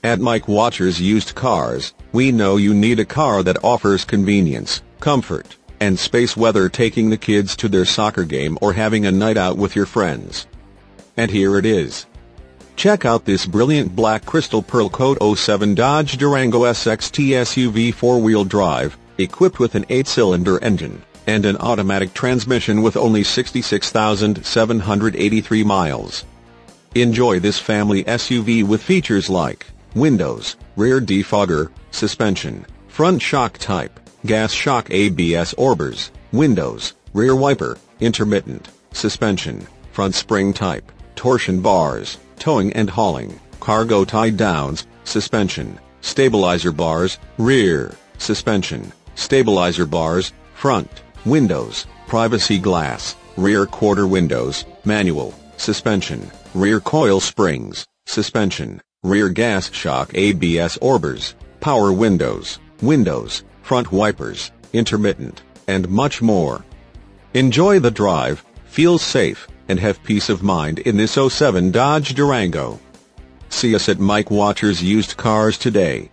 At Mike Watchers Used Cars, we know you need a car that offers convenience, comfort, and space, whether taking the kids to their soccer game or having a night out with your friends. And here it is. Check out this brilliant black crystal pearl coat '07 Dodge Durango SXT SUV 4-wheel drive, equipped with an 8-cylinder engine and an automatic transmission with only 66,783 miles. Enjoy this family SUV with features like windows, rear defogger, suspension, front shock type, gas shock ABS orbers, windows, rear wiper, intermittent, suspension, front spring type, torsion bars, towing and hauling, cargo tie-downs, suspension, stabilizer bars, rear, suspension, stabilizer bars, front, windows, privacy glass, rear quarter windows, manual, suspension, rear coil springs, suspension, rear gas shock ABS orbers, power windows, front wipers, intermittent, and much more. Enjoy the drive, feel safe, and have peace of mind in this '07 Dodge Durango. See us at Mike Watchers Used Cars today.